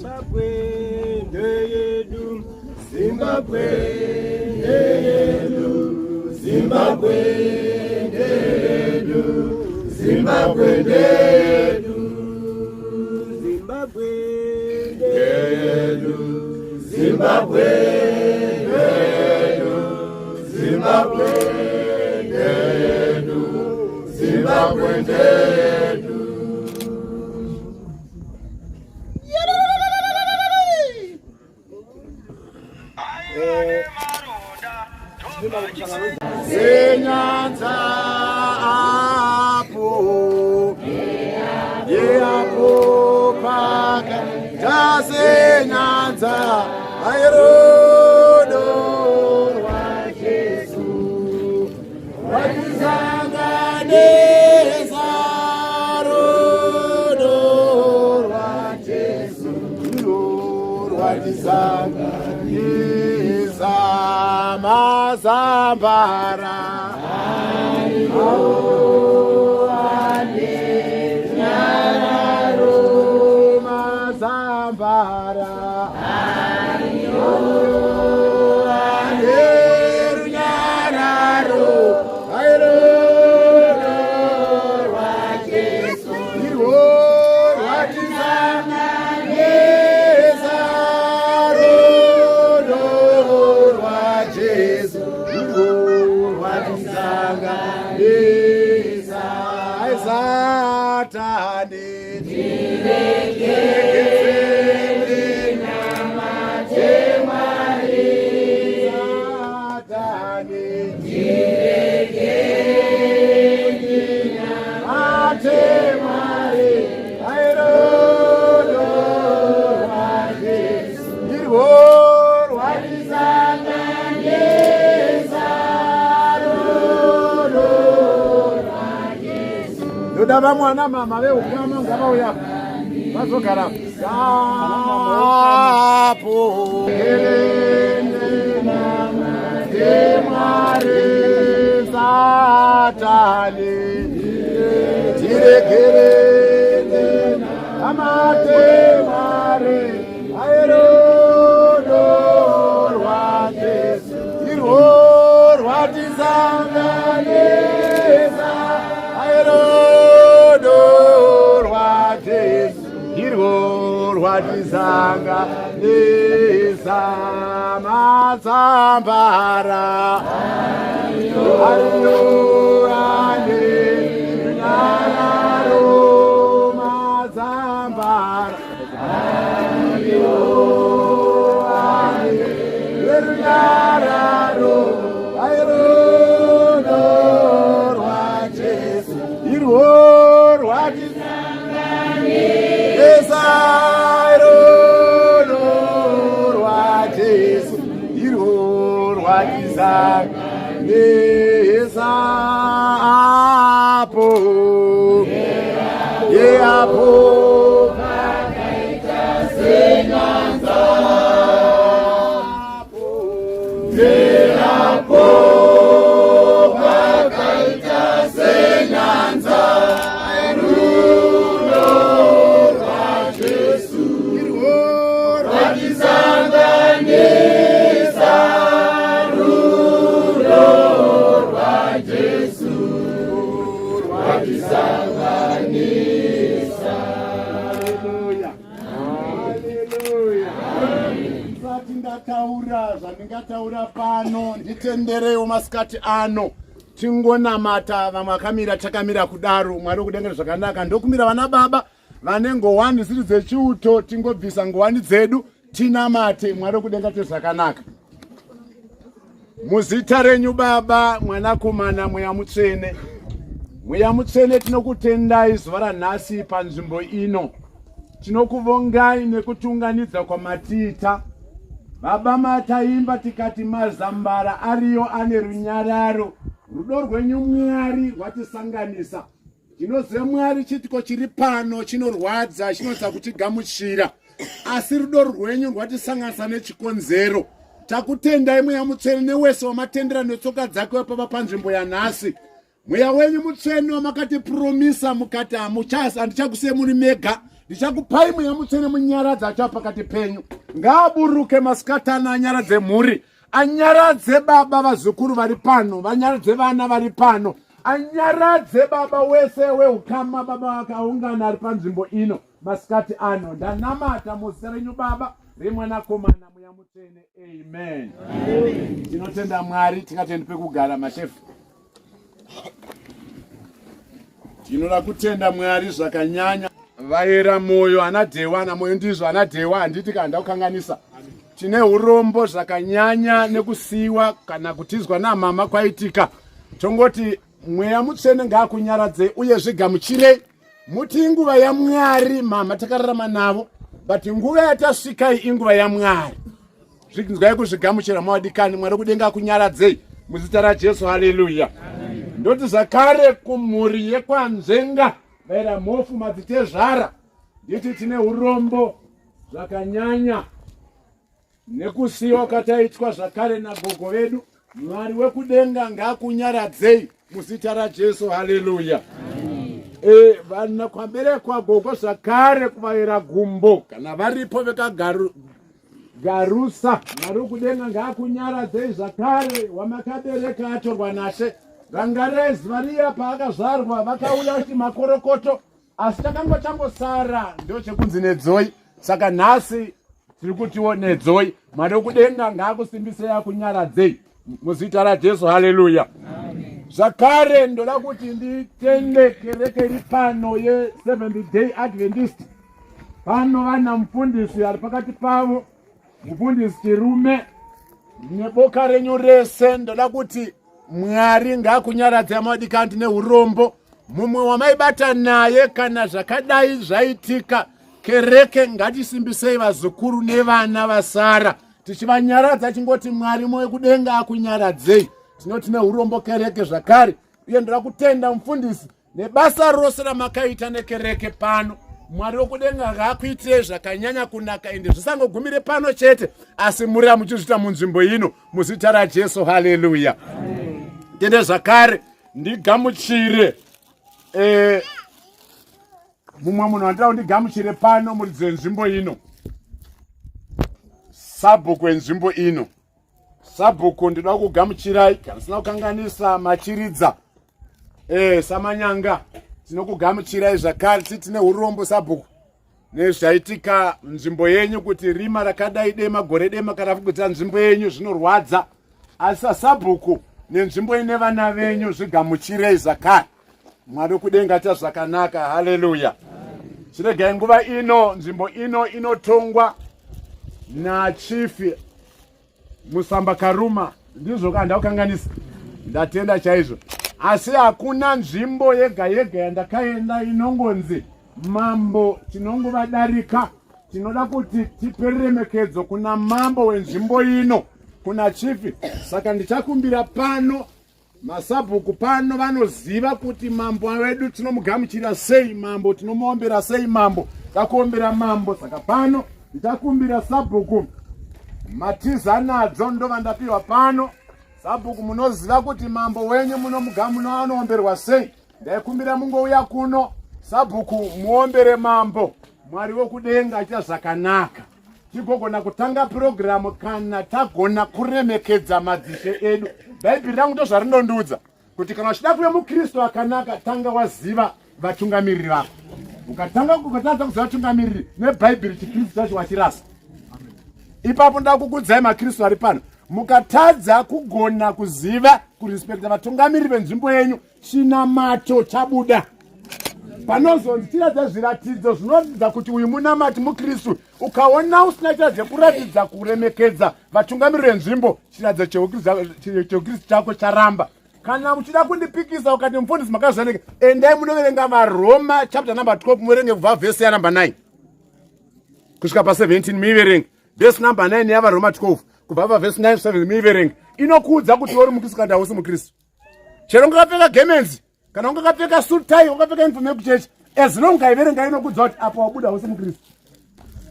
Zimbabwe ndeyedu, Zimbabwe ndeyedu, Zimbabwe ndeyedu, Zimbabwe ndeyedu, Zimbabwe ndeyedu, Zimbabwe ndeyedu, Zimbabwe ndeyedu, Zimbabwe ndeyedu. Senyanza apo yeapo paka tasenyanza airodo rwa Jesu rwatisanganisa rodo rwa Jesu rwatisanganisa mazambara mazambara Dava mwana mama we ukama ngaba uya bazogara sapo kerende mama temare satani tirekerende mama temare airodo rwa Jesu irwo rwatizanganisa airodo rwatizanga nisa mazambara ayo ane nyararo mazambara ayo ane nyararo airodo rwa Jesu irwo rwatizanga nisa Nesa apo yeapo pakaita senyanza apo yeapo pakaita senyanza rudo rwa Jesu rwatisanganisa Taura zvandingataura pano nditenderewo masikati ano tingonamata vamwe vakamira takamira kudaro Mwari kudenga zvakanaka ndokumira vana baba vane ngowani ziri dzechiuto tingobvisa ngowani dzedu tinamate Mwari kudenga zvakanaka muzita renyu Baba Mwanakomana Mweya Mutsvene. Mweya Mutsvene tinokutendai zuva ranhasi panzvimbo ino, tinokuvongai nekutunganidza kwamatiita Baba. Mataimba tikati mazambara ariyo ane runyararo, rudo rwenyu Mwari rwatisanganisa. Tinoziva Mwari chitiko chiri pano chinorwadza chinoda kutigamuchira, asi rudo rwenyu rwatisanganisa nechikonzero. Takutendai Mweya Mutsvene newese wamatendera netsoka dzake papa panzvimbo yanhasi. Mweya wenyu Mutsvene wamakati promisa mukati handichakusiye muri mega, ndichakupai mweya mutsvene munyaradze acha pakati penyu. Ngaaburuke masikati ano anyaradze mhuri, anyaradze baba vazukuru vari pano, vanyaradze vana vari pano, anyaradze baba wese weukama, baba vakaungana ari panzvimbo ino masikati ano. Ndanamata muzita renyu Baba, remwanakomana mweya mutsvene. Amen. Tinotenda Mwari. Tingatendi pekugara mashefu. Tinoda kutenda Mwari zvakanyanya. Vaera moyo anadhewa namoyo ndizvo anadhewa, handiti kana ndakukanganisa. Tine urombo zvakanyanya nekusiyiwa kana kutizwa namama kwaitika. Tongoti mweya mutsvene ngaakunyaradzei uye zvigamuchirei. Muti inguva yaMwari mama takararama navo, but nguva yatasvikai inguva yaMwari. Zvinzwai kuzvigamuchira mawadikani. Mwari kudenga akunyaradzei muzita raJesu. Haleluya. Ndoti zvakare kumhuri yekwanzvenga vaira mofu madzitezvara, nditi tine urombo zvakanyanya nekusiyiwa kwataitwa zvakare nagogo vedu. Mwari wekudenga ngaakunyaradzei muzita raJesu. Haleluya. Vana kwaberekwa gogo zvakare kuvaira gumbo kana varipo vekagarusa, Mwari wekudenga ngaakunyaradzei zvakare. Wamakabereka atorwa naShe, rangarezi variya paakazvarwa vakauya kuti makorokoto, asi chakango changosara ndio chekunzi nedzoi. Saka nhasi tiri kutiwo nedzoi. Mwari wekudenga ngaakusimbisei akunyaradzei muzita raJesu. Haleluya. Zvakare ndoda kuti nditende kereke iri pano ye7th Day Adventist. Pano vana mufundisi ari pakati pavo, mufundisi chirume neboka renyu rese. Ndoda kuti Mwari ngaakunyaradzei mawadikani. Tine urombo mumwe wamaibata naye kana zvakadai zvaitika. Kereke ngatisimbisei vazukuru nevana vasara, tichivanyaradza chingoti Mwari moyo kudenga akunyaradzei. Tine urombo kereke zvakare, uye ndoda kutenda mufundisi nebasa rose ramakaita nekereke pano. Mwari wekudenga ngaakuitirei zvakanyanya kunaka, ende zvisangogumire pano chete, asi muri muchizviita munzvimbo ino muzita raJesu. Haleluya. Tende zvakare ndigamuchire mumwe munhu wandira kundigamuchire pano muridzi wenzvimbo ino, sabhuku wenzvimbo ino. Sabhuku ndinoda kugamuchirai kana sina kukanganisa machiridza samanyanga. Tinokugamuchirai zvakare. Tine urombo sabhuku nezvaitika nzvimbo yenyu, kuti rima rakadai dema gore dema karafugutira nzvimbo yenyu zvinorwadza, asi sabhuku nenzvimbo ine vana venyu zvigamuchirei zvakare. Mwari wekudenga ta zvakanaka. Haleluya. Chiregai nguva ino nzvimbo ino inotongwa nachifi Musamba Karuma, ndizvo kana ndakukanganisa. Ndatenda chaizvo. Asi hakuna nzvimbo yega yega yandakaenda inongonzi mambo tinongovadarika. Tinoda kuti tipe remekedzo kuna mambo wenzvimbo ino, kuna chifi. Saka ndichakumbira pano masabhuku pano vanoziva kuti mambo wedu tinomugamuchira sei, mambo tinomuombera sei, mambo takuombera mambo. Saka pano ndichakumbira sabhuku matiza nadzo ndovandapiwa pano. Sabhuku munoziva kuti mambo wenyu munomugamunoomberwa sei. Ndaikumbira mungouya kuno sabhuku muombere mambo. Mwari wekudenga acha zvakanaka. Tigogona kutanga programu kana tagona kuremekedza madzishe edu. Bhaibheri rangu ndozvarinondiudza kuti kana uchida kuve muKristu akanaka, tanga waziva vatungamiriri vako. Ukatanga kutadza kuziva vatungamiriri nebhaibheri, chiKristu chacho wachirasa. Ipapo ndoda kukudzai maKristu ari pano, mukatadza kugona kuziva kurespekta vatungamiriri venzvimbo yenyu, chinamato chabuda. Panozonzi tiradza zviratidzo zvinoratidza kuti uyu munamati muKristu. Ukaona usina chiradza kuratidza kuremekedza vatungamiriri venzvimbo, chiradza cheukristu chako charamba. Kana muchida kundipikisa ukati mufundisi makazvaneke, endai munoverenga vaRoma chapter number 12 muverenge kubva vhesi ya number 9 kusvika pa17 muiverenge. Vhesi number 9 yavaRoma 12 kubva pavhesi 9 7 muiverenge. Inokuudza kuti uri muKristu kana hausi muKristu. Chero ungakapfeka gemenzi kana ungakapfeka suit tie, ungakapfeka uniform yekuchechi, as long ukaiverenga inokuudza kuti apa wabuda hausi muKristu.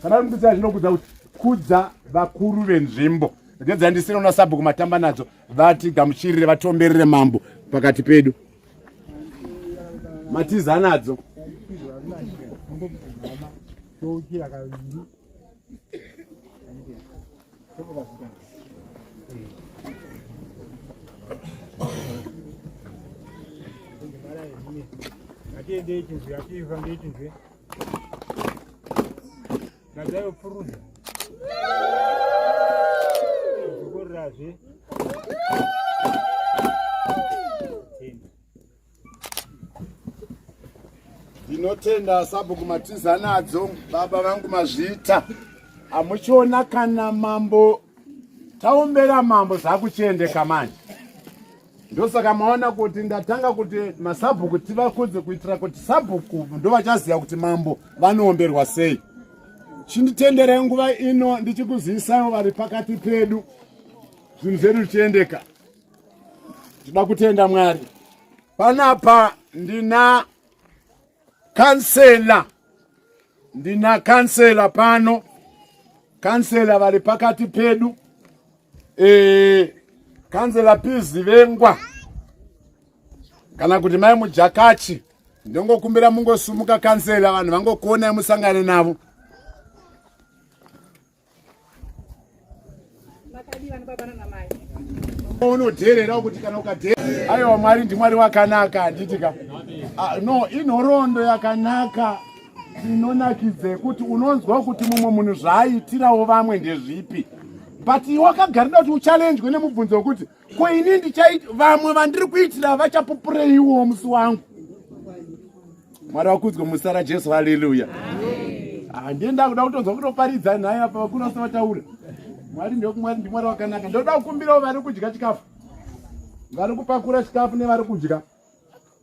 Kana ungakudza zvinokuudza kuti kudza vakuru venzvimbo. Ndedza ndisina una sabhuku matamba nadzo, vatigamuchirire vatomberere mambo pakati pedu. Matiza nadzo. toukira kabiri atiende ichinzwi atiiva ngechinzwi nadzayo pfuruza zokorirazve ndinotenda sabhuku matiza nadzo baba vangu mazviita amuchiona kana mambo taombera mambo zvakuchiendeka manje ndosaka maona kuti ndatanga kuti masabhuku tivakudze kuitira kuti sabhuku ndo vachaziva kuti mambo vanoomberwa sei. Chinditenderai nguva ino ndichikuzivisawo vari pakati pedu zvinhu zvedu zvichiendeka. Tinoda kutenda Mwari. Panapa ndina kansela pano, kansela vari pakati pedu, kansela Pizivengwa kana kuti mai Mujakachi. Ndongokumbira mungosumuka kansela, vanhu vangokuonai musangane navo. Unodherera kuti kana ukadherera aiwa Mwari ndiMwari wakanaka handitika. No, inhoroondo yakanaka inonakidze kuti unonzwa kuti mumwe munhu zvaaitirawo vamwe ndezvipi. But wakagarira kuti uchallenjwe nemubvunzo wekuti ko ini ndichaita vamwe vandiri kuitira vachapupureiwo musi wangu. Mwari wakudzwe muzita raJesu, haleluya. Ndienda kuda kutonzwa kutoparidza naye apa vakuru vasavataura. Mwari ndiMwari wakanaka. Ndoda kukumbirawo vari kudya chikafu, vari kupakura chikafu nevari kudya.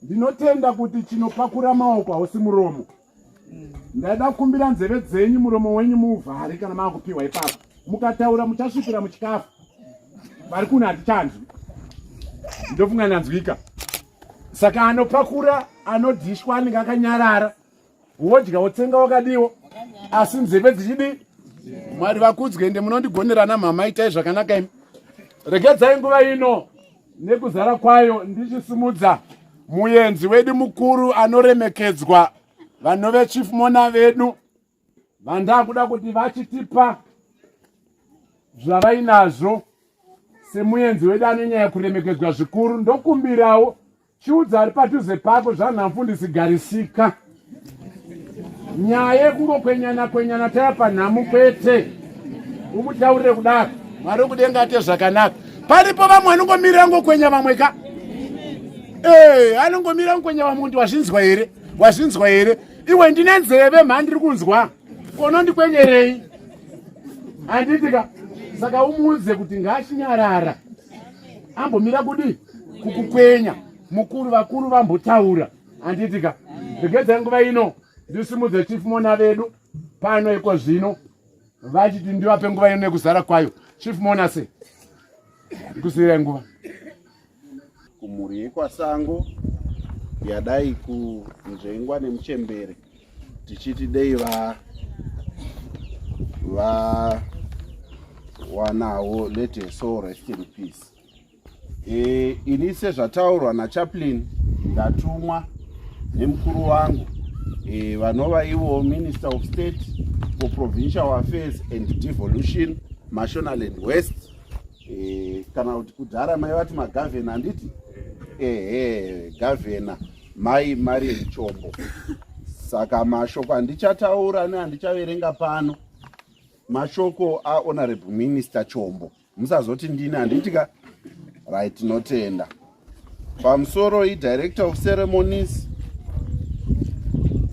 Ndinotenda kuti chinopakura maoko hausi muromo. Ndaida kukumbira nzeve dzenyu muromo wenyu muuvhare kana maakupiwa ipapo. Mukataura muchasvipira muchikafu. Vari kuno hatichanzwi. Ndofunga ndanzwika. Saka anopakura, anodhishwa anenge akanyarara. Wodya wotsenga wakadiwo. Asi nzeve dzichidi. Mwari vakudzwe, ende munondigonera namama, itai zvakanaka imi. Regedzai nguva ino nekuzara kwayo ndichisimudza muenzi wedu mukuru anoremekedzwa, vanhu vechief mona vedu vandakuda kuti vachitipa zvavainazvo semuenzi wedu anonyanya kuremekedzwa zvikuru. Ndokumbirawo chiudza ari padhuze pako zvanhamfundisi Garisika. Nyaya yekungokwenyana taya panhamu kwete. Umutaurire kudaro. Mwari kudenga ate zvakanaka. Paripo vamwe anongomirira ngokwenya vamwe ka. Anongomirira ngokwenya vamwe kuti wazvinzwa here? Iwe ndine nzeve mhandiri kunzwa. Unondikwenyerei? Handitika. Saka umuudze kuti ngachinyarara. Ambomira kudi kukukwenya. Mukuru vakuru vambotaura. Handitika. Regedzai nguva ino ndisimudze chief mona vedu pano iko zvino vachiti ndivape nguva ino nekuzara kwayo. Chief mona se ndikusiyirai nguva. Kumhuri yekwaSango yadai kunzvengwa nemuchembere tichiti dei wanawo let her soul rest in peace. Ini sezvataurwa nachaplain ndatumwa nemukuru wangu vanova ivo Minister of State for Provincial Affairs and Devolution, Mashonaland West, kana kuti kudhara mai vati magavhena handiti? Gavhena mai Marian Chombo. Saka mashoko andichataura neandichaverenga pano mashoko aHonorable Minister Chombo. Musazoti ndini handitika? Right, tinotenda. Pamusoro iDirector of Ceremonies,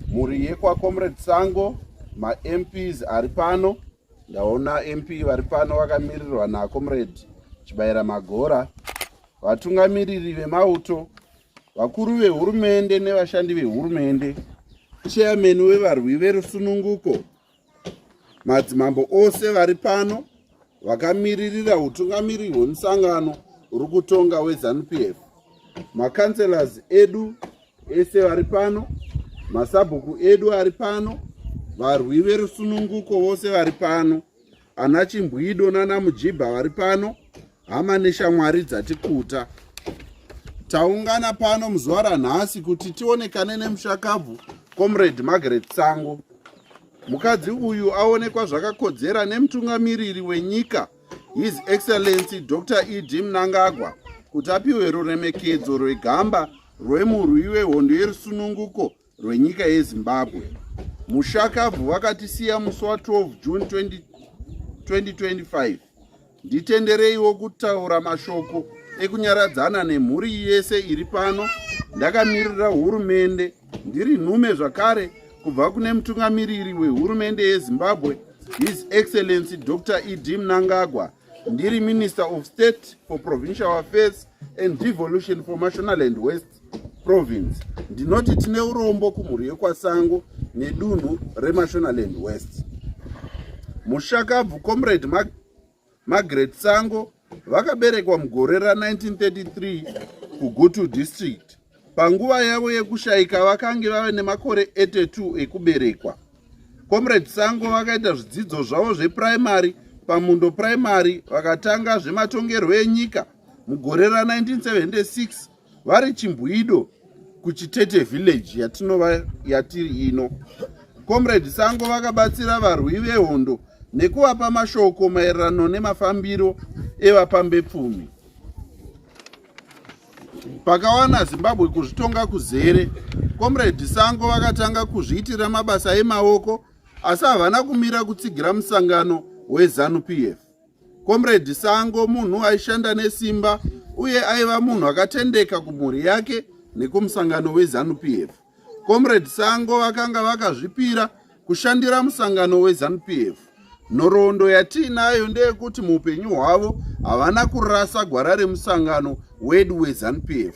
mhuri yekwaComrade Sango, maMPs ari pano. Ndaona MP vari pano vakamirirwa naComrade Chibayira Magora, vatungamiriri vemauto, vakuru vehurumende nevashandi vehurumende, chairman wevarwi verusununguko, madzimambo ose vari pano vakamiririra utungamiriri hwemusangano uri kutonga weZANU-PF, makanselas edu ese vari pano, masabhuku edu ari pano, varwi verusununguko vose vari pano, ana Chimbwido nana Mujibha vari pano, hama neshamwari dzatikuta. Taungana pano muzuva ranhasi kuti tionekane nemushakabvu Comrade Margaret Sango. mukadzi uyu aonekwa zvakakodzera nemutungamiriri wenyika His Excellency Dr. E.D. Mnangagwa kuti apiwe ruremekedzo rwegamba rwemurwi wehondo yerusununguko rwenyika yeZimbabwe. Mushakabvu vakatisiya musi wa12 June 2025. Nditendereiwo kutaura mashoko ekunyaradzana nemhuri yese iri pano. Ndakamirira hurumende ndiri nhume zvakare kubva kune mutungamiriri wehurumende yeZimbabwe His Excellency Dr. E.D. Mnangagwa, ndiri Minister of State for Provincial Affairs and Devolution for Mashonaland West Province. Ndinoti tine urombo kumhuri yekwaSango nedunhu reMashonaland West. Mushakabvu Comrade Margaret Sango vakaberekwa mugore ra1933 kuGutu District. Panguva yavo yekushayika vakange vave nemakore 82 ekuberekwa. Comrade Sango vakaita zvidzidzo zvavo zveprimary paMundo Primary, vakatanga zvematongerwo enyika mugore ra1976 vari Chimbwido kuChitete Village yatinova yatiri ino. Comrade Sango vakabatsira varwi vehondo nekuvapa mashoko maererano nemafambiro evapambepfumi. Pakawana Zimbabwe kuzvitonga kuzere, Comrade Sango vakatanga kuzviitira mabasa emaoko asi havana kumira kutsigira musangano weZANU-PF. Comrade Sango munhu aishanda nesimba uye aiva munhu akatendeka kumhuri yake nekumusangano weZANU-PF. Comrade Sango vakanga vakazvipira kushandira musangano weZANU-PF. Nhoroondo yatiinayo ndeyekuti muupenyu hwavo havana kurasa gwara remusangano wedu weZANU-PF.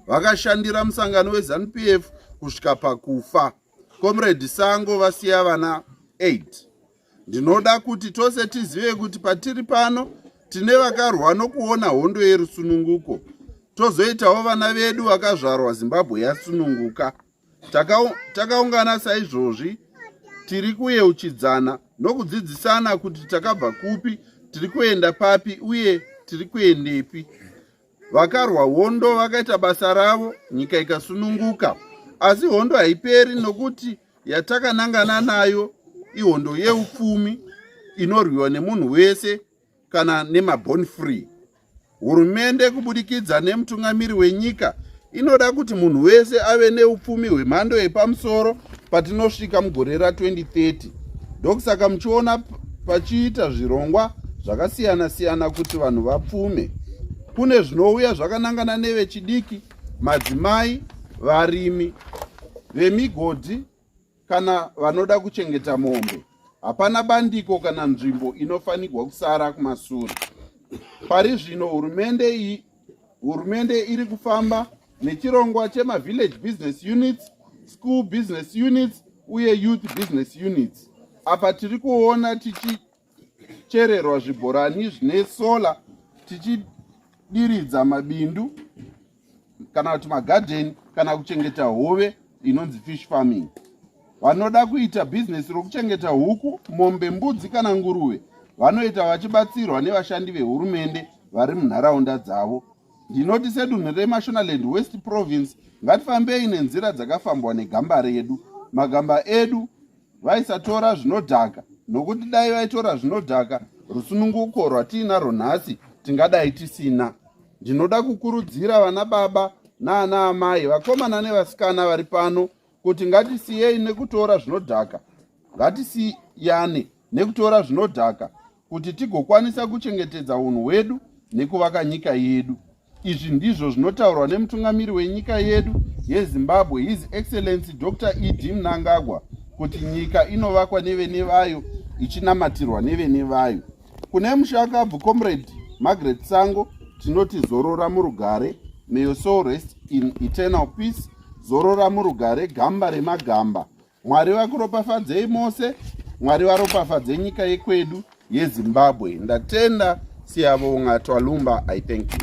Vakashandira musangano weZANU-PF kusvika pakufa. Comrade Sango vasiya vana 8. Ndinoda kuti tose tizive kuti patiri pano tine vakarwa nokuona hondo yerusununguko. Tozoitawo vana vedu vakazvarwa Zimbabwe yasununguka. Takaungana saizvozvi tiri kuyeuchidzana nokudzidzisana kuti takabva kupi, tiri kuenda papi uye tiri kuendepi. Vakarwa hondo vakaita basa ravo, nyika ikasununguka. Asi hondo haiperi nokuti yatakanangana nayo ihondo yeupfumi inorwiwa nemunhu wese kana nemaborn free. Hurumende kubudikidza nemutungamiri wenyika inoda kuti munhu wese ave neupfumi hwemhando yepamusoro patinosvika mugore ra2030. Ndokusaka muchiona pachiita zvirongwa zvakasiyana-siyana kuti vanhu vapfume. Kune zvinouya zvakanangana nevechidiki, madzimai, varimi, vemigodhi kana vanoda kuchengeta mombe. Hapana bandiko kana nzvimbo inofanirwa kusara kumashure. Pari zvino hurumende iri kufamba nechirongwa chema-village business units, school business units uye youth business units. Apa tiri kuona tichichererwa zvibhorani zvine sola, tichidiridza mabindu kana kuti magarden kana kuchengeta hove inonzi fish farming. Vanoda kuita business rokuchengeta huku, mombe, mbudzi kana nguruve vanoita vachibatsirwa nevashandi vehurumende vari munharaunda dzavo. Ndinoti sedunhu reMashonaland West Province ngatifambei nenzira dzakafambwa negamba redu. Magamba edu vaisatora zvinodhaka, nokuti dai vaitora zvinodhaka rusununguko rwatiinarwo nhasi tingadai tisina. Ndinoda kukurudzira vana baba naana amai, vakomana nevasikana vari pano kuti ngatisiyei nekutora zvinodhaka, ngatisiyane nekutora zvinodhaka kuti tigokwanisa kuchengetedza unhu hwedu nekuvaka nyika yedu. Izvi ndizvo zvinotaurwa nemutungamiri wenyika yedu yeZimbabwe His Excellency Dr. E.D. Mnangagwa kuti nyika inovakwa nevene vayo ichinamatirwa nevene vayo. Kune mushakabvu Comrade Margaret Sango tinoti zorora murugare, may your soul rest in eternal peace. Zorora murugare, gamba remagamba. Mwari vakuropafadzei mose, Mwari varopafadze nyika yekwedu yeZimbabwe. Ndatenda, siyabonga, twalumba. I thank you.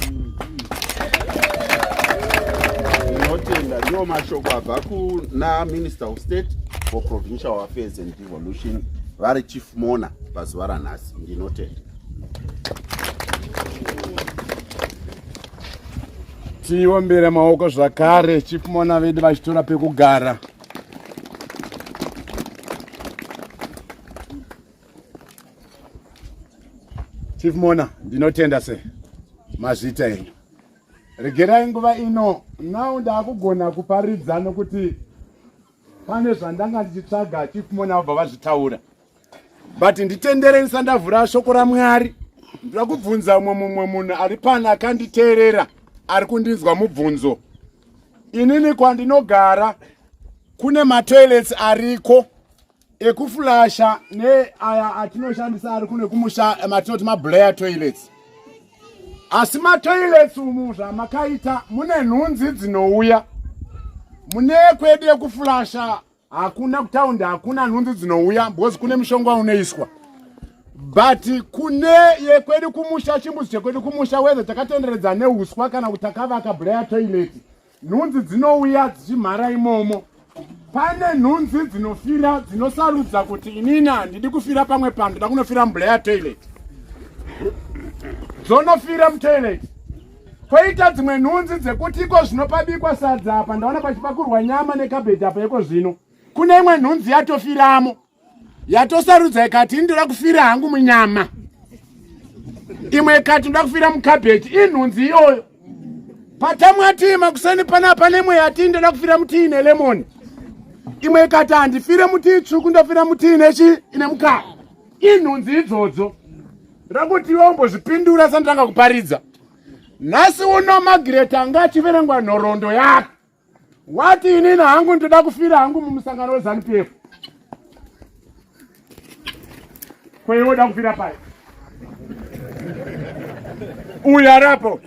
Ndinotenda ndiwo mashoko abva kuna Minister of State for Provincial Affairs and Devolution vari Chief Mona pazuva ranhasi. Ndinotenda. Tiombere maoko zvakare Chief Mona vedu vachitora pekugara. Chief Mona, ndinotenda se mazvita enyu. Regerai nguva ino now ndakugona kuparidza nokuti pane zvandanga ndichitsvaga Chief Mona vabva vazvitaura. But nditenderei ndisandavhura shoko raMwari. Ndira kubvunza mumwe munhu ari pano akanditeerera ari kundinzwa mubvunzo. Inini kwandinogara kune matoilets ariko ekuflasha neaya atinoshandisa ari kune kumusha matinoti mablayer toilets. Asi matoilets umu zvamakaita mune nhunzi dzinouya. Mune kwedu yekuflasha hakuna kutaundi, hakuna nhunzi dzinouya because kune mishonga unoiswa. But kune yekwedu kumusha, chimbuzi chekwedu kumusha, whether takatenderedza neuswa kana kuti takavaka blayer toilet, nhunzi dzinouya dzichimhara imomo. Pane nhunzi dzinofira dzinosarudza kuti inini handidi kufira pamwe panhu, ndoda kunofira mublayer toilet. Dzonofira mutoilet. Koita dzimwe nhunzi dzekuti iko zvino pabikwa sadza apa ndaona pachipakurwa nyama nekabheji apa iko zvino. Kune imwe nhunzi yatofiramo. Yatosarudza ikati ndoda kufira hangu munyama. Imwe ikati ndoda kufira mukabheji, inhunzi iyoyo. Patamwati makuseni panapa nemwe yati ndoda kufira mutii nelemoni. Imwe ikati handifire mutii tsvuku ndofira mutii ine mukaka. Inhunzi idzodzo. Ndoda kuti iwe umbozvipindura sandanga kuparidza. Nhasi uno Margaret anga achiverengwa nhoroondo yake. Wati inini hangu ndoda kufira hangu mumusangano weZANU-PF. Kwaiwe uda kufira pai. Uyu arapo.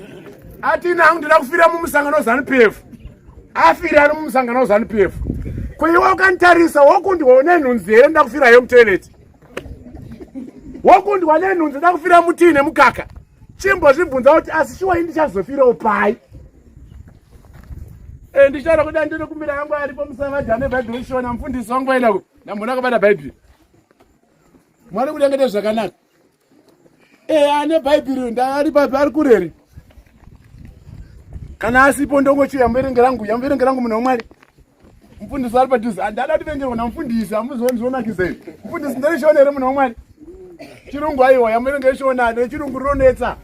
Ati inini hangu ndoda kufira mumusangano weZANU-PF. Afira ari mumusangano weZANU-PF. Kwaiwe ukantarisa wokundiwa nenhunzi here ndoda kufira yo mutoilet. Wokundiwa nenhunzi ndoda kufira mutii nemukaka. Chimbozvibvunza kuti asi shuwa ndichazofirawo pai. Ndichara kuti andiri kumira yangu aripo musavaja nebhaibheri shona mufundisi wangu aenda ku. Ndambona kubata bhaibheri. Mwari kudengete zvakanaka. Ane bhaibheri ndari papi ari kureri. Kana asipo ndongochiya mverengerangu munhu waMwari. Mufundisi ari padhuze. Handada kuvengerwa namufundisi, hamuzonakisa. Mufundisi ndorishona here munhu waMwari. Chirungu aiwa yamverengere shona nechirungu ronetsa.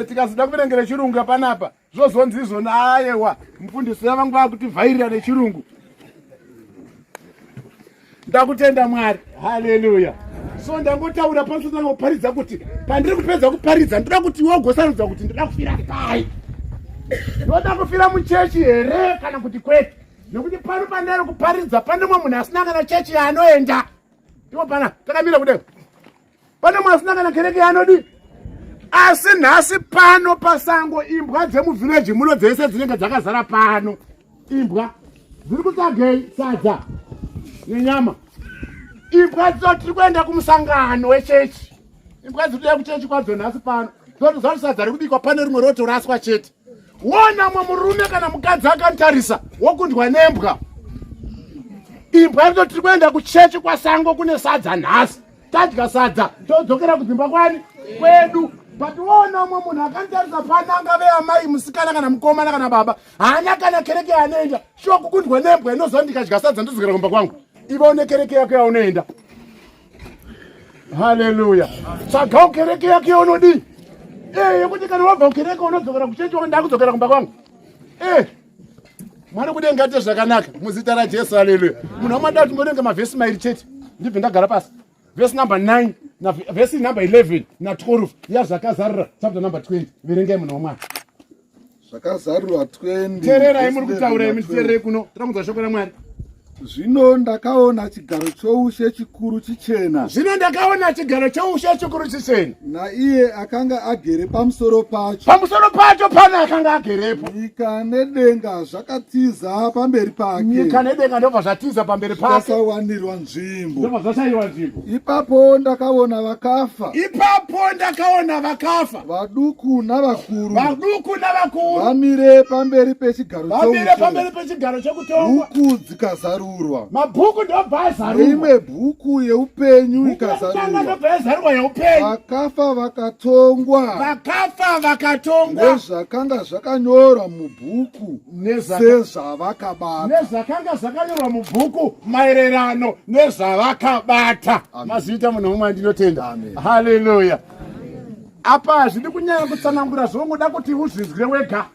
Tikazoda kuverengera chirungu panapa zvozonzi izvona aiwa mufundisi yavangu vakuti vhairira nechirungu. Ndakutenda Mwari. Haleluya. So ndangotaura pamusoro kuparidza kuti pandiri kupedza kuparidza ndoda kuti iwe ugosarudza kuti ndoda kufira pai. Ndoda kufira muchechi here kana kuti kwete. Nekuti pano pandari kuparidza pane mumwe munhu asina kana chechi yaanoenda. Iwo pana takamira kudenga. Pane mumwe asina kana kereke yaanodi. Asi nhasi pano pasango imbwa dzemuvhileji muno dzese dzinenge dzakazara pano. Imbwa dziri kutsvagei sadza nenyama. Imbwa dzoti kuenda kumusangano wechechi. Imbwa dziri kuenda kuchechi kwadzo nhasi pano. Dzoti sadza riri kubikwa pane rimwe roto raswa chete. Wona mumwe murume kana mukadzi akantarisa wokundwa nembwa. Imbwa dzoti kuenda kuchechi kwasango kune sadza nhasi. Tadya sadza todzokera kudzimba kwani kwedu. But wona mumwe munhu akantarisa pano angave amai musikana kana mukomana kana baba haana kana kereke yaanoenda. Shuwa kukundwa nembwa inozoti ndikadya sadza ndodzokera kumba kwangu. Ivaone kereke yako yaunoenda. Haleluya. Tsvagawo kereke yako yaunodi. Yekuti kana wabva kukereke unodzokera kuchechi wanda kudzokera kumba kwangu. Mwari kudenga ate zvakanaka muzita raJesu. Haleluya. Munhu wamada kuti muverenge mavhesi mairi chete. Ndibve ndagara pasi. Verse number 9 na verse number 11 na 12 yazvakazarura chapter number 20. Verengai munhu waMwari. Zvakazarurwa 20. Tererai muri kutaura imi terere kuno. Tirakunzwa shoko raMwari. Zvino ndakaona chigaro choushe chikuru chichena. Zvino ndakaona chigaro choushe chikuru chichena. Naiye akanga agere pamusoro pacho. Pamusoro pacho pana akanga agerepo. Nyika nedenga zvakatiza pamberi pake. Nyika nedenga ndobva zvatiza pamberi pake. Zvakawanirwa nzvimbo. Ndobva zvashayirwa nzvimbo. Ipapo ndakaona vakafa. Ipapo ndakaona vakafa. Vaduku navakuru. Vaduku navakuru. Vamire pamberi pechigaro choushe. Vamire pamberi pechigaro chokutongwa. Bhuku dzikazarurwa. Mabhuku ndobva azarurwa. Imwe bhuku yeupenyu ikazarurwa. Vakafa vakatongwa. Vakafa vakatongwa. Nezvakanga zvakanyorwa mubhuku sezvavakabata. Nezvakanga zvakanyorwa mubhuku maererano nezvavakabata. Mazita munhu mumwe ndinotenda. Haleluya. apa hazvidi kunyanya kutsanangura zvongoda kuti uzvizwe wega.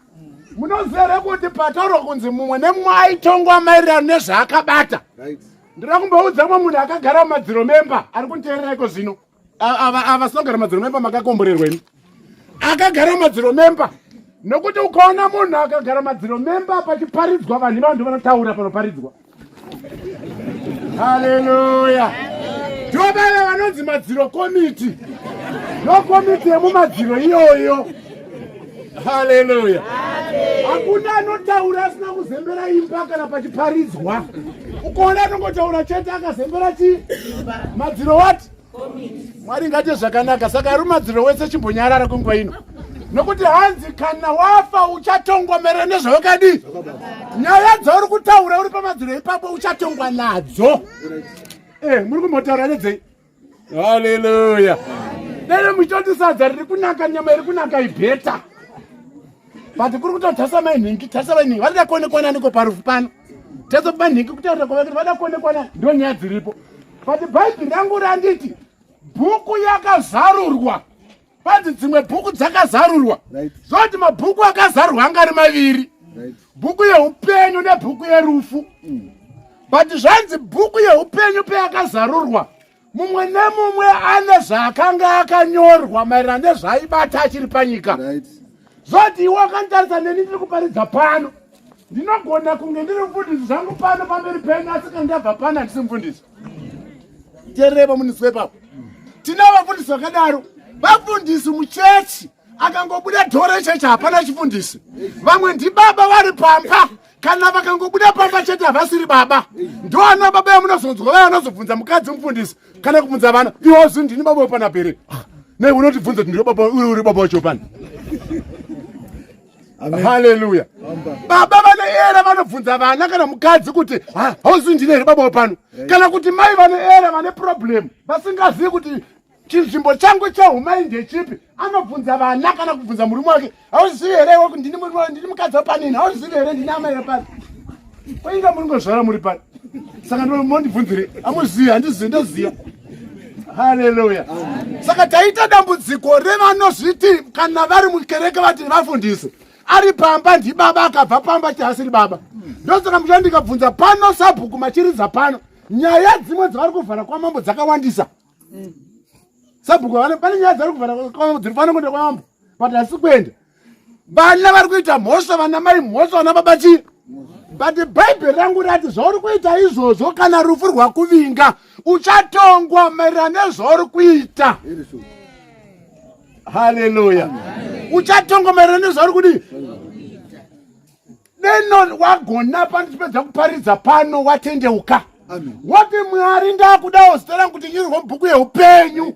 Munozere kuti patauro kunzi mumwe nemumwe aitongwa maererano nezvaakabata. Ndira kumboudza mumwe munhu akagara mumadziro memba ari kuniteerera iko zvino. Ava sinogara mumadziro memba makakomborerweni. Akagara mumadziro memba. Nokuti ukaona munhu akagara mumadziro memba pachiparidzwa vanhu vanhu vanotaura panoparidzwa. Haleluya. Tobale vanonzi madziro komiti. No komiti yemumadziro iyoyo. Haleluya. Hakuna anotaura asina kuzembera imba kana pachiparidzwa. Ukaona anongotaura chete akazembera madziro wati? Mwari ngati zvakanaka. Saka ari madziro wese chimbonyarara kwenguva ino. Nokuti hanzi kana wafa uchatongwa maererano nezvaukadi. Nyaya dzauri kutaura uri pamadziro ipapo uchatongwa nadzo. Muri kumbotaura nedzei? Haleluya. Dere muchoti sadza riri kunaka, nyama iri kunaka ibheta. But kuri kutotasa mainhingi, vada kuonekwana niko parufu pano. Teso manhingi kutaura kwavakati vada kuonekwana ndo nyaya dziripo. But Bhaibheri rangu randiti bhuku yakazarurwa. Pati dzimwe bhuku dzakazarurwa. Zoti mabhuku akazarurwa angari maviri. Bhuku yeupenyu nebhuku yerufu. But zvanzi bhuku yeupenyu peyakazarurwa, mumwe nemumwe ane zvakanga akanyorwa maererano nezvaibata achiri panyika. Zoti iwe wakantarisa neni ndiri kuparidza pano. Ndinogona kunge ndiri mufundisi zvangu pano pamberi penyu, asi kana ndabva pano handisi mufundisi. Teerera munhu wepapo. Tina vafundisi vakadaro. Vafundisi muchechi akangobuda dhoro chechi hapana chifundisi. Vamwe ndibaba vari pamba. Kana vakangobuda pamba chete havasiri baba. Ndo ana baba yamunozonzwa vaya vanozobvunza mukadzi mufundisi kana kubvunza vana, iwozi ndini baba wepana pere. Ne unotibvunza kuti ndiri baba, uri baba wacho pana. Haleluya. Baba vanoera vanobvunza vana kana mukadzi kuti hauzi ndini here baba wepano. Kana kuti mai vanoera vane problem vasingazivi kuti chinzvimbo changu chehumai ndechipi, anobvunza vana kana kubvunza murume wake, hauzivi here kuti ndini mukadzi wepanini, hauzivi here ndini amai wepano. Koinga munongozvara muri pano. Saka mondibvunzire, hamuzivi, handizivi, ndoziva. Haleluya. Saka taita dambudziko revanozviti kana vari mukereke vati vafundisi. Ari pamba ndibaba akabva pamba chasiri baba. Ndosaka muchandi ndikabvunza pano sabhuku machiridza pano. Nyaya dzimwe dzavari kuvhara kwamambo dzakawandisa. Sabhuku pane nyaya dzari kuvhara kwamambo dziri pano kuenda kwamambo. But hasi kuenda. Vana vari kuita mhosva, vana mai mhosva, vana baba chii. But Bhaibheri rangu rati zvauri kuita izvozvo kana rufu rwakuvinga uchatongwa maererano nezvauri kuita. Haleluya. Uchatongwa maererano nezvauri kudi. Neno wagona pandichipedza kuparidza pano watendeuka. Wati Mwari ndakudawo zita rangu kuti nyorwe mubhuku yeupenyu.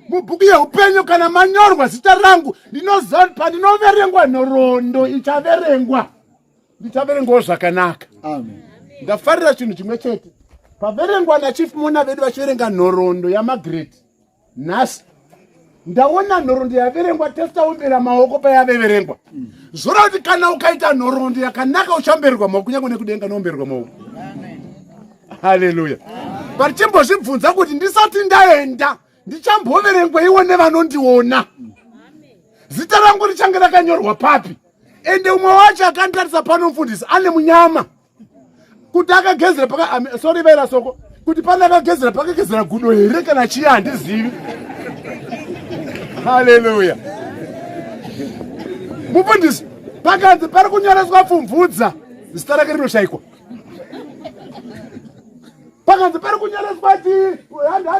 Mubhuku yeupenyu kana manyorwa zita rangu ndinoziva pandinoverengwa nhoroondo ichaverengwa. Ndichaverengwawo zvakanaka. Ndafarira chinhu chimwe chete. Paverengwa nachief muna vedu vachiverenga nhoroondo yaMargaret nhasi, ndaona nhoroondo yaverengwa testaumbera maoko payaveverengwa. Zvoreva kuti kana ukaita nhoroondo yakanaka uchambererwa maoko, kunyange nekudenga noumbererwa maoko. Haleluya. Parichimbozvibvunza kuti ndisati ndaenda ndichamboverengwa iwo nevanondiona. Zita rangu richange rakanyorwa papi. Ende umwe wacho akantarisa pano mufundisi ane munyama. Kuti akagezera paka sorry vaira soko. Kuti pana akagezera pakagezera gudo here kana chii handizivi. Haleluya. Mufundisi pakanzi pari kunyoreswa pfumvudza zita rake rinoshayikwa. Pakanzi pari kunyoreswa ti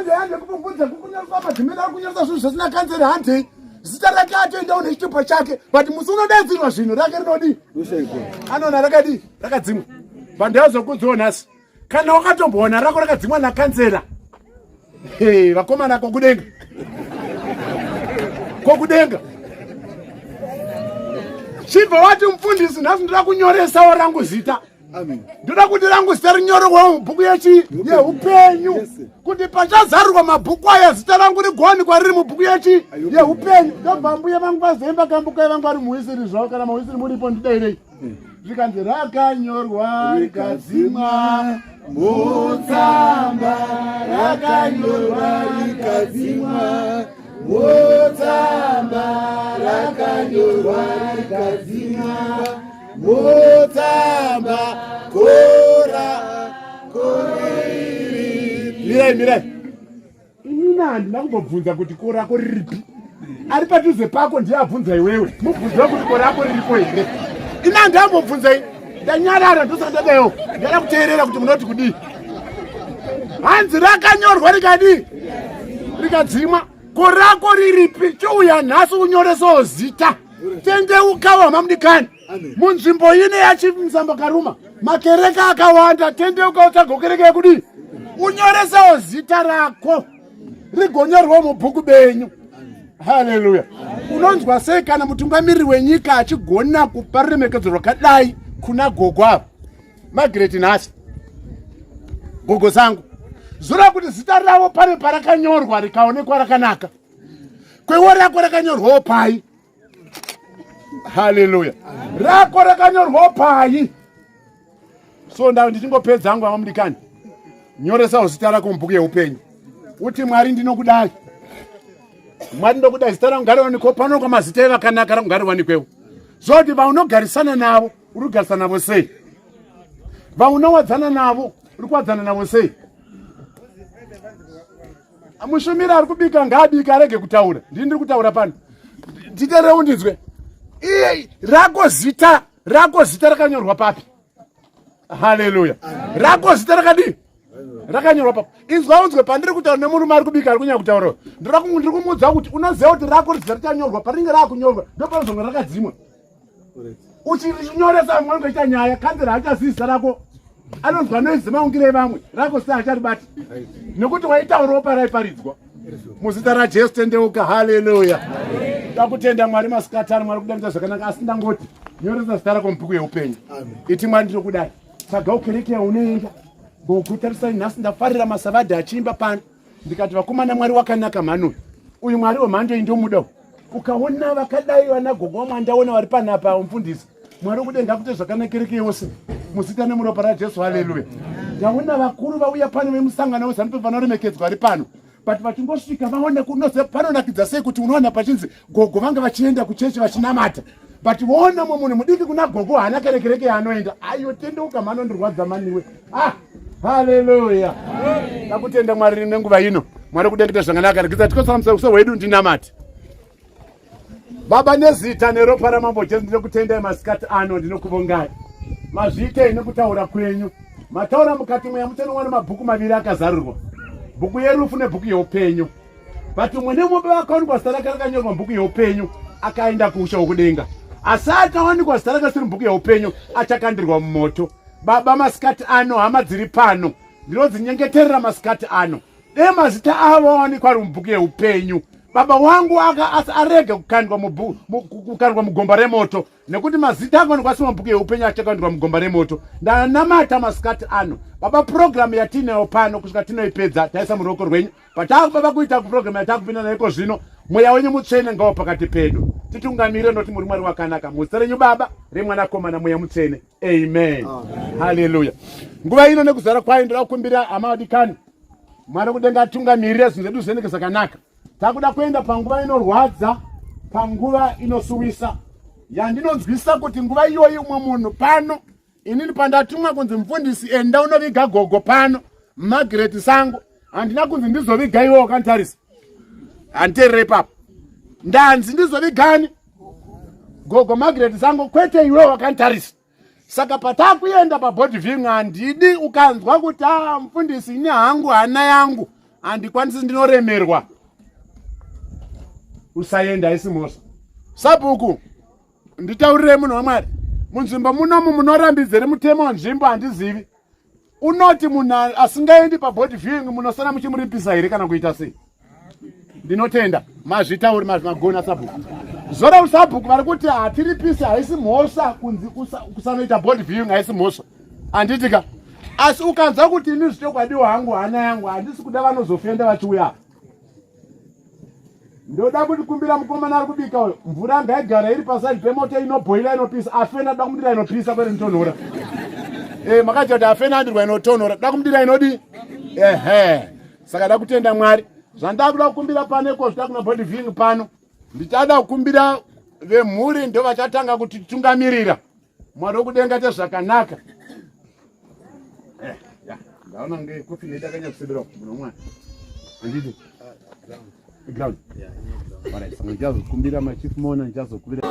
hande kupfumvudza kunyoreswa madzimene ari kunyoreswa zvinhu zvisina kanzeri hande. Zita rake atoendawo nechitupa chake, but musi unodedzerwa zvinhu rake rinodi anona rakadi rakadzimwa. Pandazokudzawo nhasi kana wakatomboona rako rakadzimwa nakanzera, vakomana kokudenga kokudenga. Chibva wati mufundisi nhasi ndoda kunyoresawo rangu zita. Ndoda kuti rangu zita rinyorwewo mubhuku yeupenyu. Kuti pachazarurwa mabhuku aya zita rangu rigowanikwa riri mubhuku yeupenyu. Ndobva mbuya vangu vazemba kambuka vangu vari muhisiri zvavo, kana muhisiri muripo ndidairei. Zvikanzi rakanyorwa rikadzimwa mutsamba, rakanyorwa rikadzimwa mutsamba rakanyorwa rikadzimwa, mutsamba kora koriri. Mirai, inini handina kumbobvunza kuti korako riripi. Ari padhuze pako ndiye abvunza iwewe. Mubvunza kuti korako riripo here. Ini handambobvunzai. Ndanyarara ndosandadayo. Ndada kuteerera kuti munoti kudii. Hanzi rakanyorwa rikadii? Rikadzimwa. Korako riripi? Chiuya nhasi unyoresawo zita. Tendeukawa mamudikani. Munzvimbo ine yachimusamba karuma. Makereka akawanda. Tendeuka utsvaga kereke yekudii? Unyoresawo zita rako. Rigonyorwa mubhuku benyu. Haleluya. Unonzwa sei kana mutungamiriri wenyika achigona kupa ruremekedzo rwakadai kuna gogo avo? Margaret nhasi. Gogo zangu. Zura kuti zita ravo pane parakanyorwa rikaonekwa rakanaka. Kwewo rako rakanyorwawo pai? Haleluya. Rako rakanyorwawo pai? So ndichingopedza hangu amamudikani. Nyoresawo zita rako mubhuku yeupenyu. Uti Mwari ndinokudai. Mwari ndokudai zita rangu ngariwanikwewo. Panoka mazita evakanaka rangu ngariwanikwewo. Zoti vaunogarisana navo uri kugarisana navo sei? Vaunowadzana navo uri kuwadzana navo sei? Mushumiri ari kubika ngaabika arege kutaura. Ndini ndiri kutaura pano. Nditeerere undinzwe. Rako zita rakanyorwa papi? Haleluya. Rako zita rakadii? Rakanyorwa papi? Inzwa unzwe pandiri kutaura nemurume ari kubika ari kunyanya kutaura. Ndiri kumuudza kuti unoziva kuti rako zita richanyorwa paringe rakunyorwa ndopanozonge rakadzimwa. Uchinyoresa mwangu ita nyaya kanzira hachazivi zita rako. Anonzwa noizi maungire vamwe. Rako sita hacharibati. Nekuti waitaurawo paraiparidzwa. Muzita raJesu tendeuka. Haleluya. Takutenda Mwari masikatani. Mwari kudamidza zvakanaka. Asi ndangoti nyoresa zita rako mubhuku yeupenyu. Iti Mwari ndinokudai. Tsvaga kereke yaunoenda. Ngokutarisai nhasi ndafarira masavadhi achiimba pano. Ndikati vakomana Mwari wakanaka mhanu. Uyu Mwari wemhando iyi ndomudawo. Ukaona vakadai vana gogo wamwandaona vari panapa mufundisi. Mwari kudenga kuti zvakanaka kereke yose. Muzita nemuropa raJesu. Haleluya. Ndaona vakuru vauya pano vemusangano wezanu vanoremekedzwa vari pano. But vachingosvika vaone kunoze panonakidza sei kuti unoona pachinzi gogo vanga vachienda kuchechi vachinamata. But voona munhu mudiki kuna gogo haana kereke yaanoenda. Ayo tendeuka mhano ndirwadza maniwe. Haleluya. Takutenda Mwari nenguva ino. Mwari kudengeta zvakanaka. Rikidza tikosara musakuso wedu ndinamati. Baba nezita neropa ramambo Jesu ndinokutendai masikati ano ndinokuvongai. Mazviitei nekutaura kwenyu. Mataura mukati mweyamutenongwa nemabhuku maviri akazarirwa. Bhuku yerufu nebhuku yeupenyu. But mwene mombe vakaonekwa zita rake rakanyorwa mubhuku yeupenyu akaenda kuusha hwokudenga. Asi akaonekwa zita rake risiri mubhuku yeupenyu achakandirwa mumoto. Baba masikati ano hama dziri pano ndinodzinyengeterera masikati ano. Dei mazita avo aonekwa ari mubhuku yeupenyu. Baba wangu arege kukandwa mugomba remoto. Nekuti mazita akaonekwa asiri mubhuku yeupenyu achakandwa mugomba remoto. Ndanamata masikati ano. Baba program yatineyo pano kusvika tinoipedza taisa muruoko rwenyu. Patakubaba kuita program yatakupinda nayo zvino. Mweya wenyu mutsvene ngawo pakati pedu. Titungamire noti muri Mwari wakanaka. Muzita renyu Baba, remwanakomana Mweya mutsvene. Amen. Haleluya. Nguva ino nekuzara kwayo ndoda kukumbira hama vadikani. Mwari kudenga atungamirire zvinhu zvedu zviendeke zvakanaka. Takuda kuenda panguva inorwadza, panguva inosuwisa. Yandinonzwisa kuti nguva iyoyi umwe munhu pano inini pandatumwa kunzi mufundisi enda unoviga gogo pano Margaret sangu. Handina kunzi ndizoviga iwe wakantarisa. Handiteerere papa. Ndanzi ndizovigani gogo Margaret sangu kwete iwe wakantarisa. Saka patakuenda pabody viewing handidi ukanzwa kuti mufundisi ini hangu hana yangu handikwanisi ndinoremerwa. Usaenda isimosa. Sabhuku nditaurire munhu waMwari. Munzvimbo munomu munorambidzere mutemo wanzvimbo handizivi. Unoti munhu asingaendi pabody viewing munosana muchimuripisa here kana kuita sei? Ndinotenda mazvitauri magona sabhuku. Zora usabhuku vari kuti hatiripisi haisi mhosva kunzi kusanoita body viewing haisi mhosva. Handitika. Asi ukanzwa kuti ini zvitokwadiwa hangu hana yangu handisi kuda vanozofenda vachiuya. Ndoda kuti kumbira mukomana ari kubika uyo mvura ngaigara iri paside pemoto inobhoila inopisa afena da kumudira inopisa kwere ntonhora. Makaita kuti afena andirwa inotonhora da kumudira inodi. Saka da kutenda Mwari Zvandakuda kukumbira paneko zvita kuna body viewing pano. Ndichada kukumbira vemhuri ndo vachatanga kuti tungamirira. Mwari wokudenga zvakanaka. Ndaona nge kofi ndakanya kusebera kuno mwana. Andidi. Ground. Alright, so njazo kumbira ma chief mona njazo kumbira.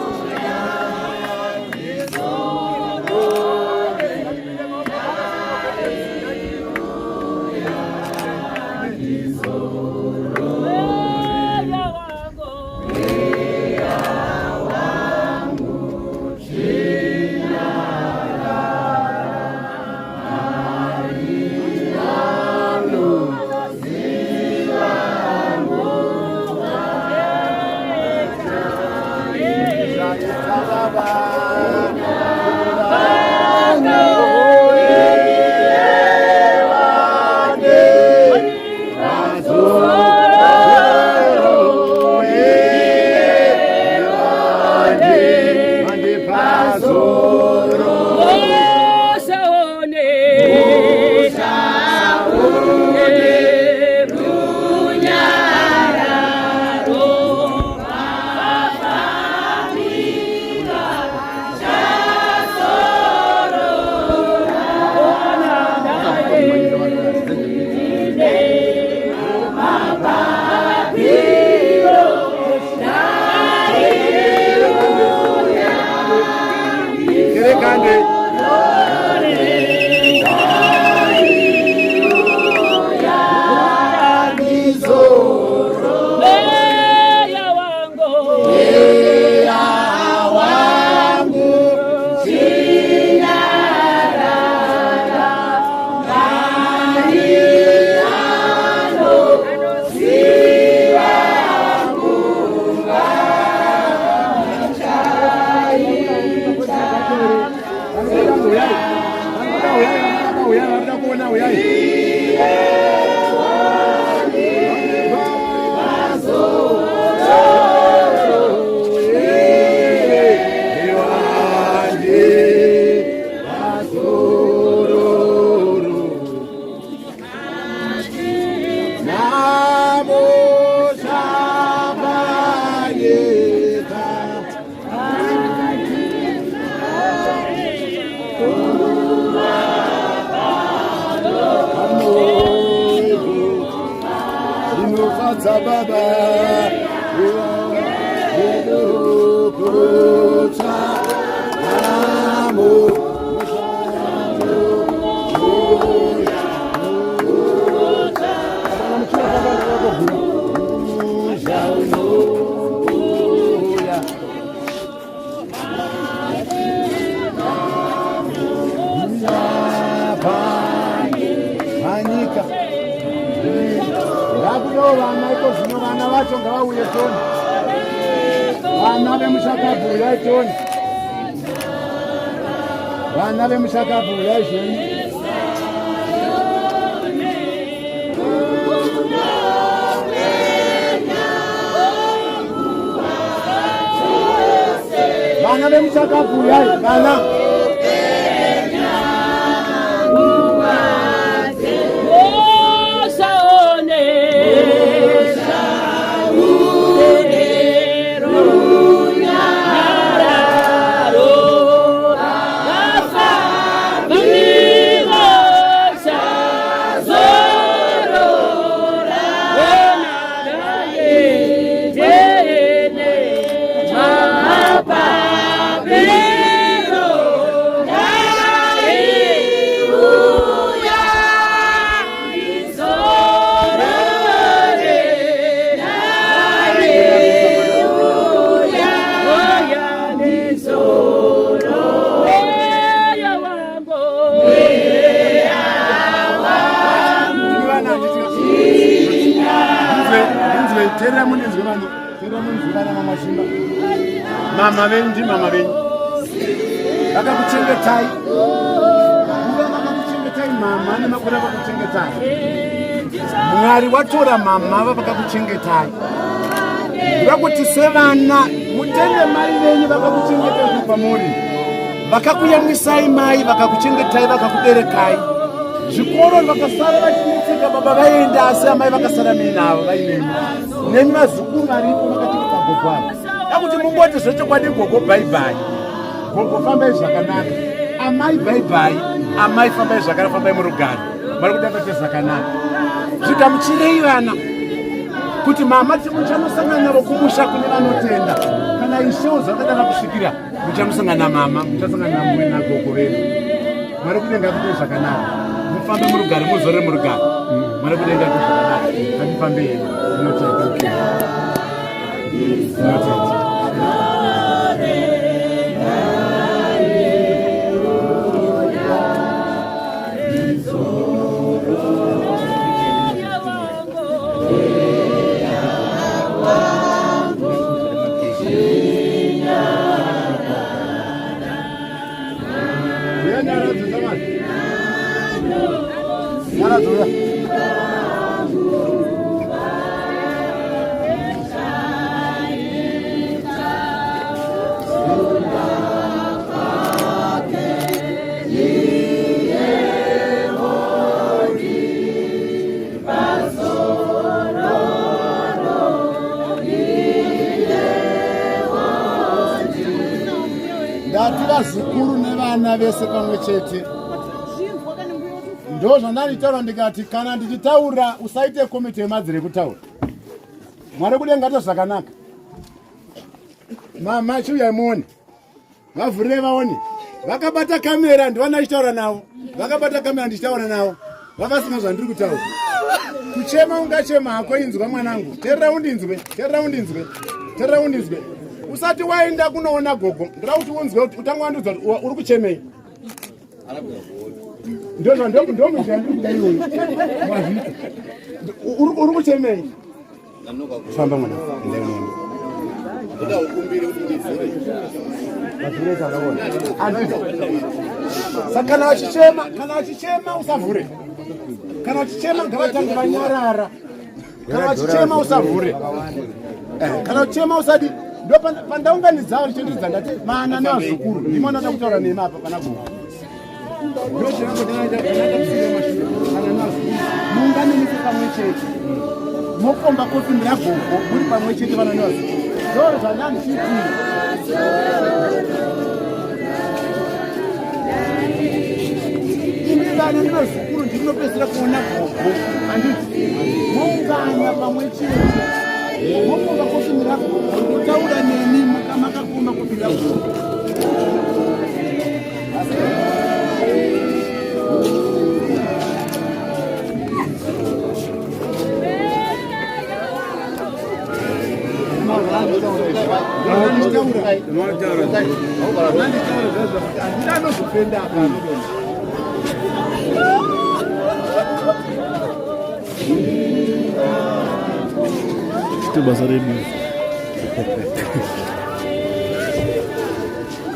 Mama vendi mama vendi vakakuchengetai vakakuchengetai mama nemakore vakakuchengetai Mwari watora mama vakakuchengetai vakuti sevana mutende mai venyu vakakuchengetai pamuri vakakuyamwisai mai vakakuchengetai vakakuberekai zvikoro vakasara vachinetseka baba vaenda asi amai vakasara minavo vainemi nemi vazukuru varipo vakachirika gogo avo akuti mungoti zvechokwadi gogo bhaibhai gogo fambai zvakanaka amai bhaibhai amai fambai zvakanaka fambai murugare vari kudakate zvakanaka zvikamuchirei vana kuti mama muchamusangana navo kumusha kune vanotenda kana ishewo zvakadana kusvikira muchamusangana mama muchasangana namwe nagogo vedu mari kudenga kuti zvakanaka mufambe murugare muzore murugare mari kudenga kuti zvakanaka ngatifambe yenu inotenda ndati vazukuru nevana vese pamwe chete ndo zvandanditaura ndikati kana ndichitaura usaite komite yemadziri kutaura mwari kudenga to zvakanaka mama chiuya muone vavhurire vaone vakabata kamera ndivana ndichitaura navo vakabata kamera ndichitaura navo vavasinga zvandiri kutaura kuchema ungachema hako inzwa mwanangu terera undinzwe usati waenda kunoona gogo ndira kuti unzwe kuti utanga wandudza uri kuchemei uri kuchemei famba mwana saka kana achichema usavhure kana achichema ngavatange vanyarara kana achichema usavhure kana achichema usadi ndo pandaunganidzavo richendidza ndati mana nevazukuru ndimona da kutaura nemi apa pana gogo muunganenise pamwe chete mokomba kofi miragogo muri pamwe chete vana nevazukuru ndo zvandandichiitira imi vana nevazukuru ndimunopedzera kuona gogo handiti mounganya pamwe chete mokomba kofi miragogo kutaura nemi makakomba kofi miragogo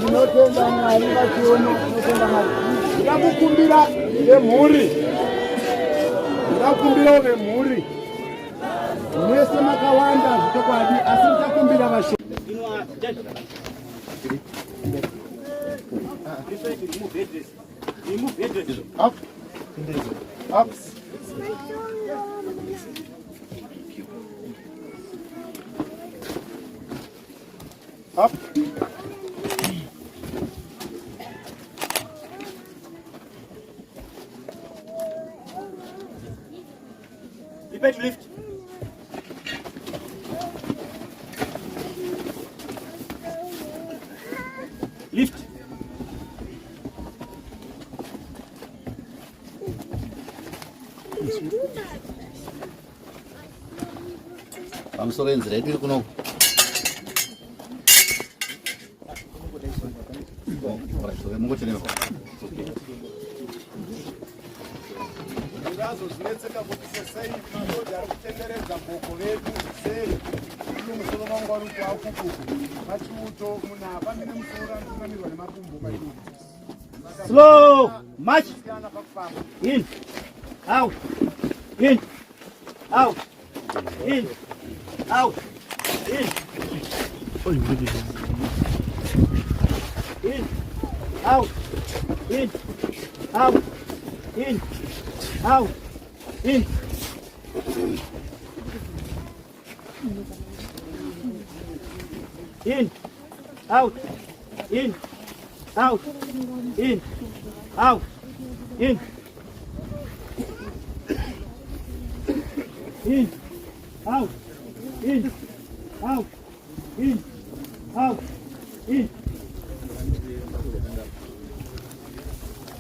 tinotenda Mwari vachiona tinotenda Mwari ndakukumbira vemhuri ndakukumbira vemhuri mese makawanda zvitokwadi asi ndichakumbira vashe up up up lift lift pamusoro enzira yedu iri kuno zvazozvinetseka kuti sesei madhodha ari kutenderedza bhoko vedu sei uno musoro vangu vari kuti akukuku pachiuto munhu hafambi nemusoro anotungamirwa nemakumbo paidu slow march in out in out in out in in out in out in Out. In. In. Out. In. Out. In. Out. In. In. Out. In. Out. In. Out. In.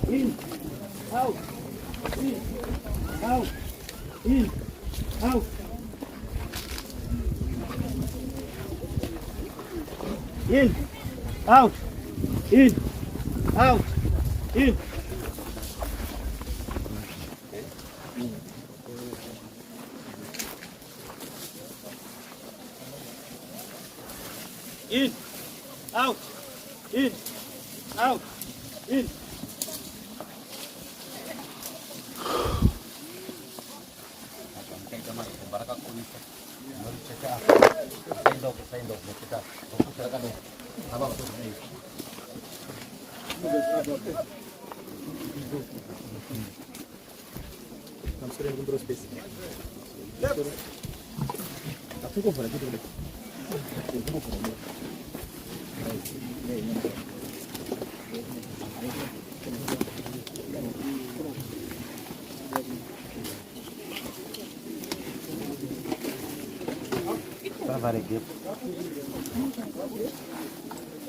In. Out. In. Out. In. Out. In. Out. In. Out. In. In. Out. In. Out. In.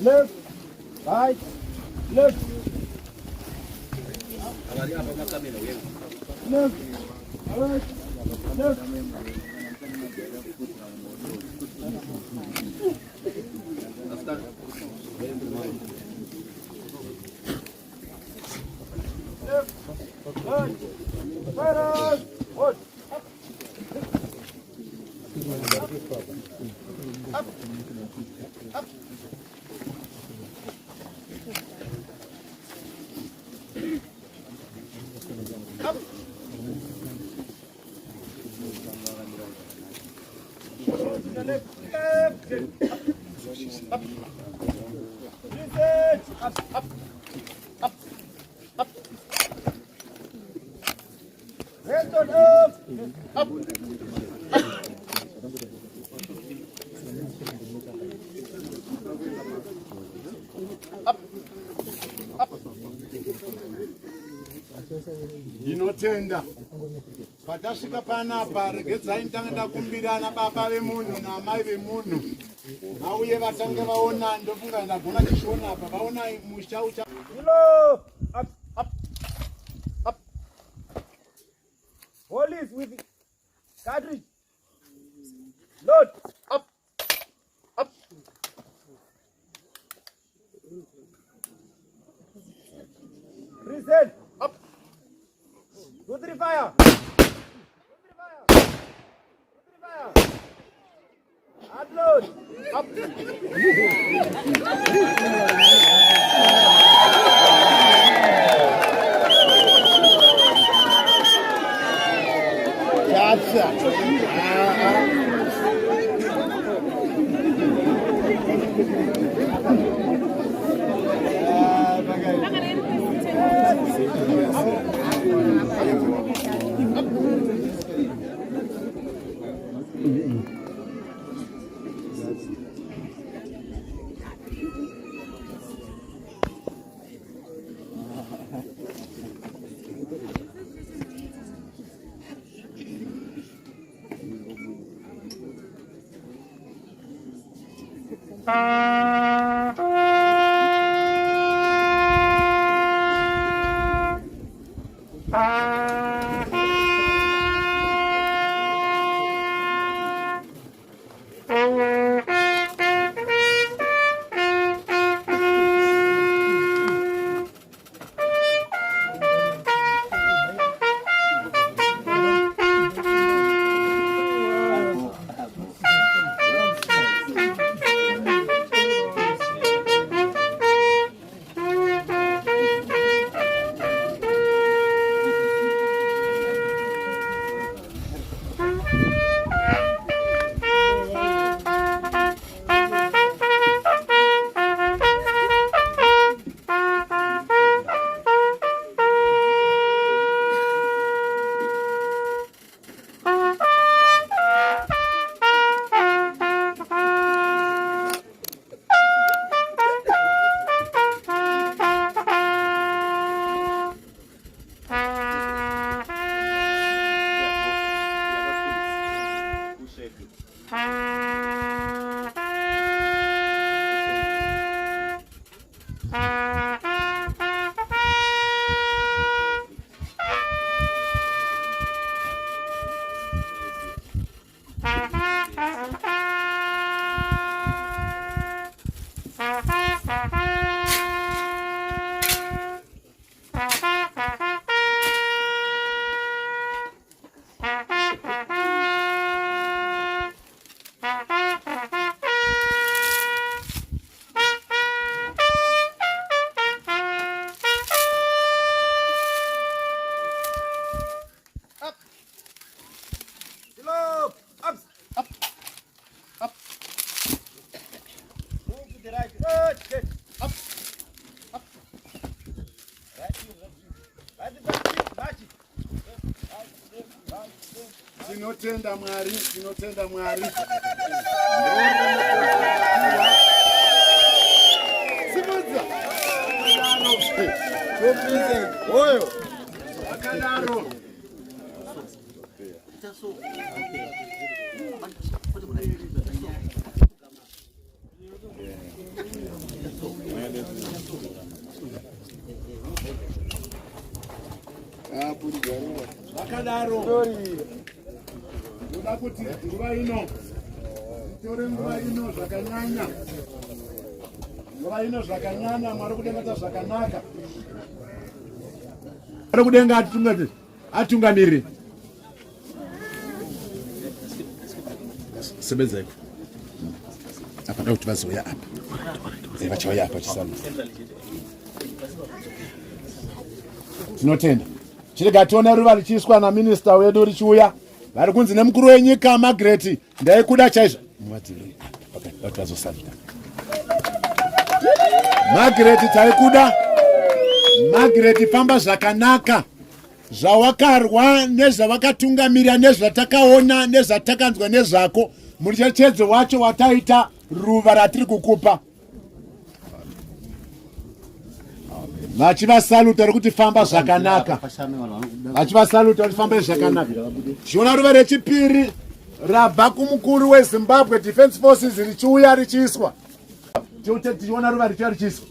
Left, right, left. Left, right, left. Ndinotenda patasvika panapa regedzai ndange ndakumbirana baba vemunhu namai vemunhu vauye vatange vaona ndofunga ndagona chichiona apa vaona musha ucha Up, up, up. Police with cartridge. Load. Up, up. Reset. Up. 2, 3, fire. 2, 3, fire. 2, 3, fire. Upload. Up. Tinotenda Mwari, tinotenda Mwari. Simudza. Oyo. Akadaro. Akadaro. Ndoda kuti nguva ino tore nguva ino zvakanyanya. Nguva ino zvakanyanya, Mwari kudenga zvakanaka. Mwari kudenga atungamirire. Sebenzeko. Apa ndo kuti vazoya apa. Vachauya apa chisano. Tinotenda. Chirega tione ruva richiswa na minista wedu richiuya. Vari kunzi nemukuru wenyika Margaret ndaikuda chaizvo. Mwadziri. Okay, watu vazosarira. Margaret taikuda. Margaret famba zvakanaka. Zvawakarwa nezvavakatungamirira nezvatakaona nezvatakanzwa nezvako muchechedzo wacho wataita ruva ratiri kukupa. Vachivasaluta kuti famba zvakanaka. Vachivasaluta kuti famba zvakanaka. Chiona ruva rechipiri rabva kumukuru weZimbabwe Defense Forces richiuya richiiswa. Tiona ruva richiuya richiiswa.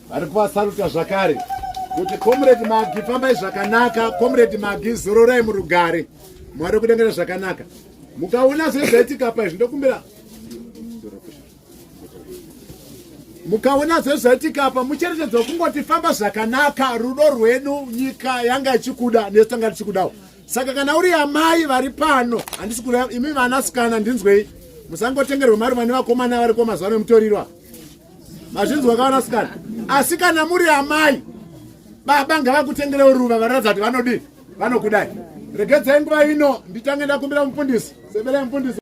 Vari kuvasaruta zvakare kuti Comrade Magi fambai zvakanaka, Comrade Magi zororai murugare. Mwari kudengera zvakanaka. Mukaona zvezvaitika apa izvi ndokumbira. Mukaona zvezvaitika apa mucherechedzo kungoti famba zvakanaka, rudo rwenu nyika yanga ichikuda nesitanga ichikudawo. Saka kana uri amai vari pano, handisi kuda imi vanasikana ndinzwei. Musangotengerwa mari vane vakomana vari komazuva nemutorirwa. Mazvinzwa kavanasikana. Asi kana muri amai, baba ngavakutengerewo ruva varatidza kuti vanodii, vanokudai. Regedzai nguva ino nditange ndakumbira mufundisi, sebelai mufundisi.